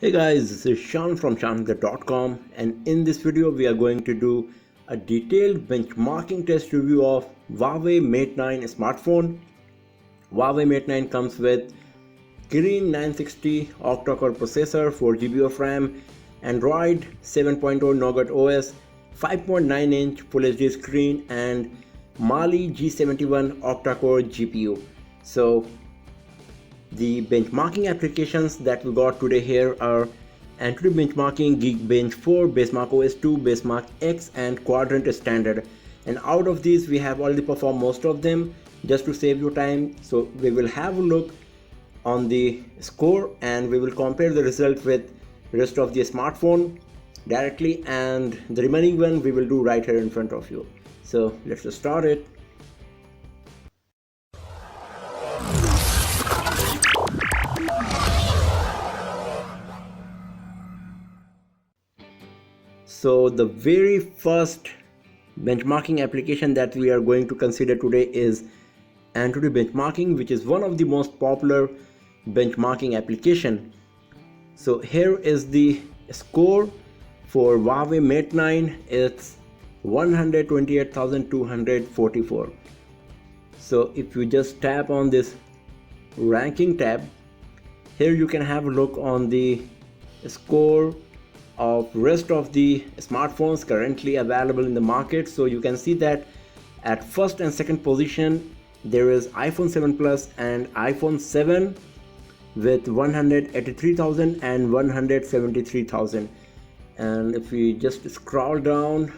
Hey guys, this is Sean from SeanHunter.com, and in this video we are going to do a detailed benchmarking test review of Huawei Mate 9 smartphone. Huawei Mate 9 comes with Kirin 960 octa-core processor, 4GB of RAM, Android 7.0 Nougat OS, 5.9-inch Full HD screen, and Mali G71 octa-core GPU. So the benchmarking applications that we got today here are Antutu benchmarking, Geekbench 4, Basemark OS 2, Basemark X, and Quadrant Standard. And out of these, we have already performed most of them just to save you time. So we will have a look on the score and we will compare the result with rest of the smartphone directly, and the remaining one we will do right here in front of you. So let's just start it. So the very first benchmarking application that we are going to consider today is Antutu benchmarking, which is one of the most popular benchmarking application. So here is the score for Huawei Mate 9. It's 128,244. So if you just tap on this ranking tab, here you can have a look on the score of rest of the smartphones currently available in the market. So you can see that at first and second position there is iPhone 7 Plus and iPhone 7 with 183,000 and 173,000. And if we just scroll down,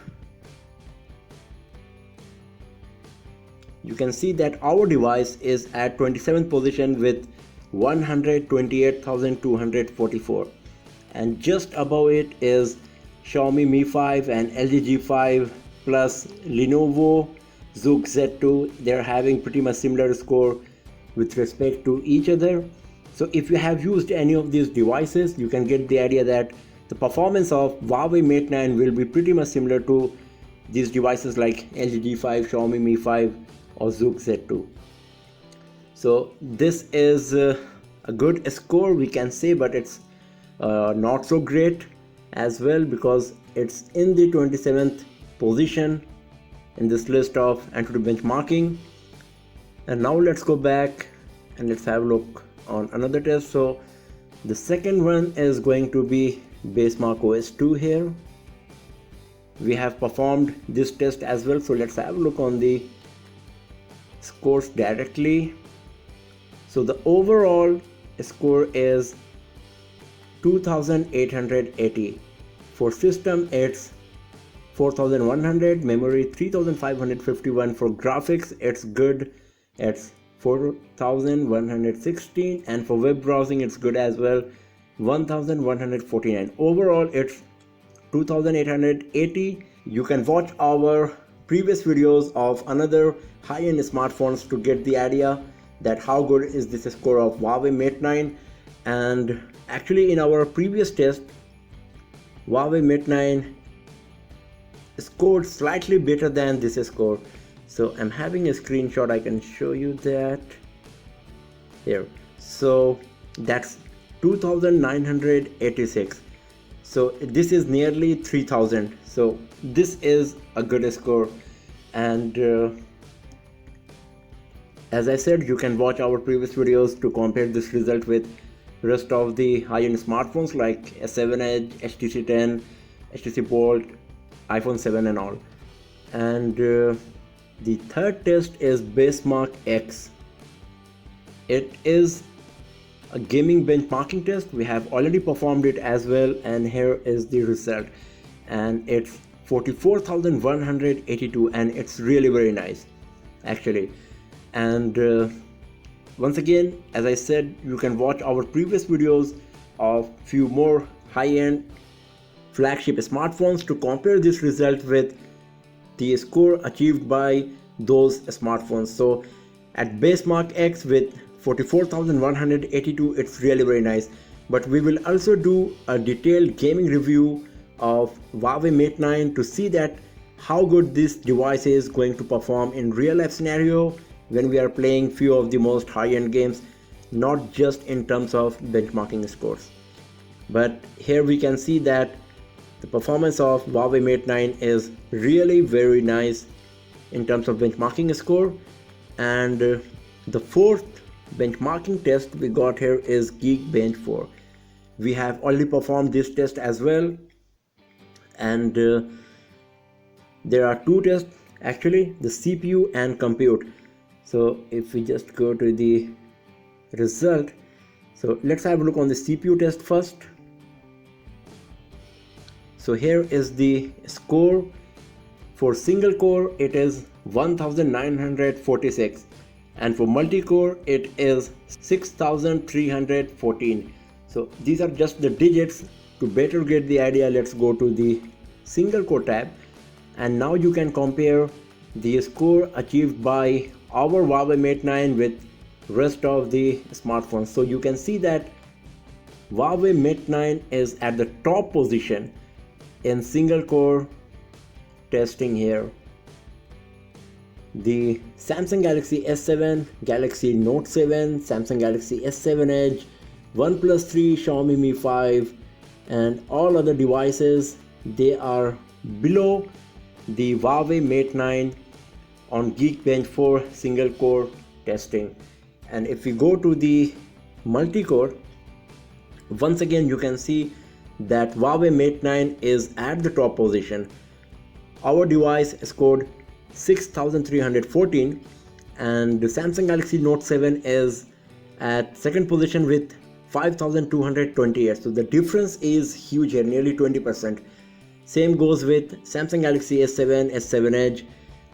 you can see that our device is at 27th position with 128,244. And just above it is Xiaomi Mi 5 and LG G5 plus Lenovo Zook Z2. They're having pretty much similar score with respect to each other. So if you have used any of these devices, you can get the idea that the performance of Huawei Mate 9 will be pretty much similar to these devices like LG G5, Xiaomi Mi 5 or Zook Z2. So this is a good score we can say, but it's not so great as well because it's in the 27th position in this list of Antutu benchmarking. And now let's go back and let's have a look on another test. So the second one is going to be Basemark OS 2. Here we have performed this test as well, so let's have a look on the scores directly. So the overall score is 2880. For system it's 4100, memory 3551, for graphics it's good, it's 4116, and for web browsing it's good as well, 1149. Overall it's 2880. You can watch our previous videos of another high-end smartphones to get the idea that how good is this score of Huawei Mate 9. And actually in our previous test Huawei Mate 9 scored slightly better than this score. So I'm having a screenshot, I can show you that here. So that's 2986. So this is nearly 3000. So this is a good score. And as I said, you can watch our previous videos to compare this result with rest of the high-end smartphones like S7 Edge, HTC 10, HTC Bolt, iPhone 7 and all. And the third test is Basemark X. It is a gaming benchmarking test. We have already performed it as well, and here is the result. And it's 44,182, and it's really very nice actually. And once again, as I said, you can watch our previous videos of few more high-end flagship smartphones to compare this result with the score achieved by those smartphones. So at Basemark X with 44,182, it's really very nice. But we will also do a detailed gaming review of Huawei Mate 9 to see that how good this device is going to perform in real life scenario when we are playing few of the most high-end games, not just in terms of benchmarking scores. but here we can see that the performance of Huawei Mate 9 is really very nice in terms of benchmarking score. And the fourth benchmarking test we got here is Geekbench 4. We have already performed this test as well, and there are two tests actually, the CPU and compute. So if we just go to the result, so let's have a look on the CPU test first. So here is the score. For single core it is 1946, and for multi-core it is 6314. so these are just the digits. To better get the idea, let's go to the single core tab, and now you can compare the score achieved by our Huawei Mate 9 with rest of the smartphones. So you can see that Huawei Mate 9 is at the top position in single core testing here. The Samsung Galaxy S7, Galaxy Note 7, Samsung Galaxy S7 Edge, OnePlus 3, Xiaomi Mi 5 and all other devices, they are below the Huawei Mate 9 on Geekbench 4 single core testing. And if we go to the multi-core, once again you can see that Huawei Mate 9 is at the top position. Our device scored 6314 and the Samsung Galaxy Note 7 is at second position with 5228. So the difference is huge here, nearly 20%. Same goes with Samsung Galaxy S7, S7 Edge,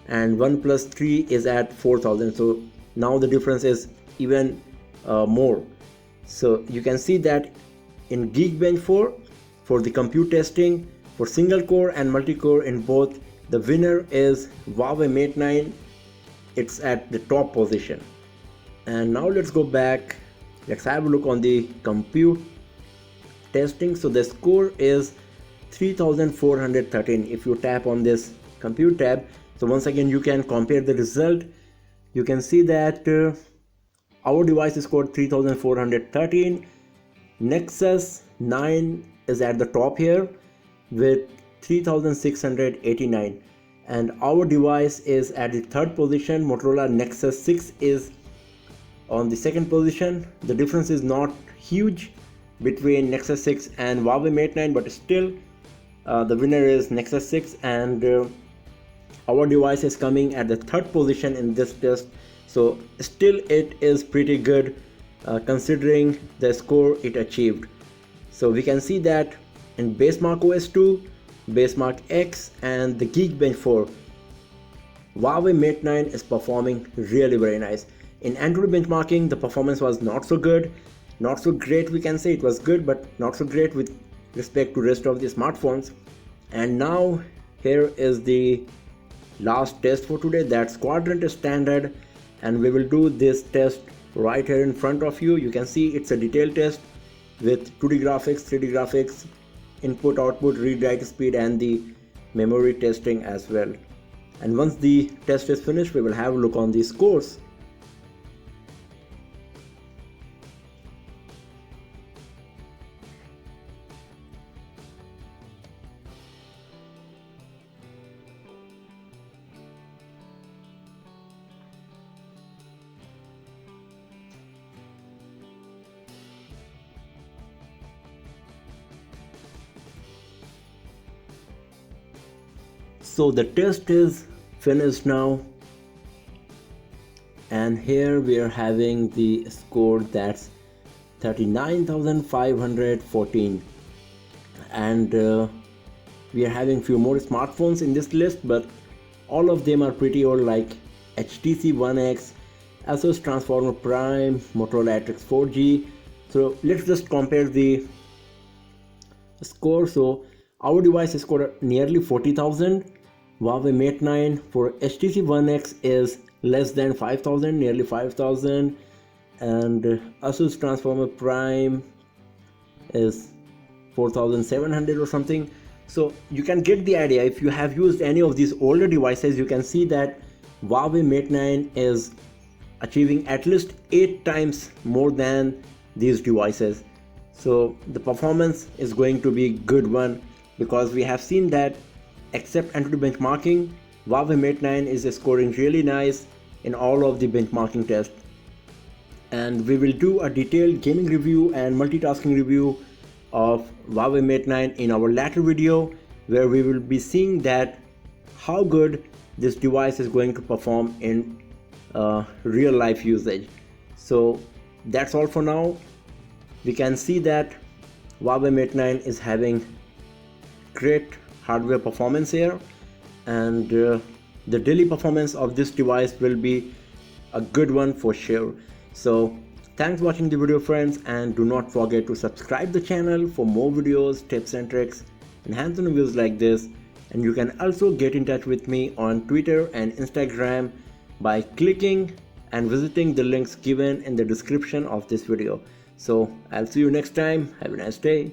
and OnePlus 3 is at 4000. So now the difference is even more. So you can see that in Geekbench 4 for the compute testing for single core and multi-core in both, the winner is Huawei Mate 9. It's at the top position. And now let's go back. Let's have a look on the compute testing. So the score is 3413. If you tap on this compute tab, so once again you can compare the result. You can see that our device scored 3413. Nexus 9 is at the top here with 3689, and our device is at the third position. Motorola Nexus 6 is on the second position. The difference is not huge between Nexus 6 and Huawei Mate 9, but still the winner is Nexus 6, and our device is coming at the third position in this test. So still it is pretty good considering the score it achieved. So we can see that in Basemark OS 2, Basemark X and the Geekbench 4, Huawei Mate 9 is performing really very nice. In Android benchmarking, the performance was not so good, not so great. We can say it was good but not so great with respect to rest of the smartphones. And now here is the last test for today, that's quadrant standard, and we will do this test right here in front of you. You can see it's a detailed test with 2D graphics, 3D graphics, input, output, read, write speed and the memory testing as well. And once the test is finished, we will have a look on the scores. So the test is finished now, and here we are having the score that's 39,514, and we are having few more smartphones in this list, but all of them are pretty old, like HTC One X, Asus Transformer Prime, Motorola Atrix 4G. So let's just compare the score. So our device scored nearly 40,000. Huawei Mate 9 for HTC One X is less than 5,000, nearly 5,000, and Asus Transformer Prime is 4,700 or something. So you can get the idea. If you have used any of these older devices, you can see that Huawei Mate 9 is achieving at least 8 times more than these devices. So the performance is going to be good one, because we have seen that except Antutu benchmarking, Huawei Mate 9 is scoring really nice in all of the benchmarking tests. And we will do a detailed gaming review and multitasking review of Huawei Mate 9 in our latter video, where we will be seeing that how good this device is going to perform in real life usage. So that's all for now. We can see that Huawei Mate 9 is having great hardware performance here, and the daily performance of this device will be a good one for sure. So thanks for watching the video, friends, and do not forget to subscribe the channel for more videos, tips and tricks and hands-on reviews like this. And you can also get in touch with me on Twitter and Instagram by clicking and visiting the links given in the description of this video. So I'll see you next time. Have a nice day.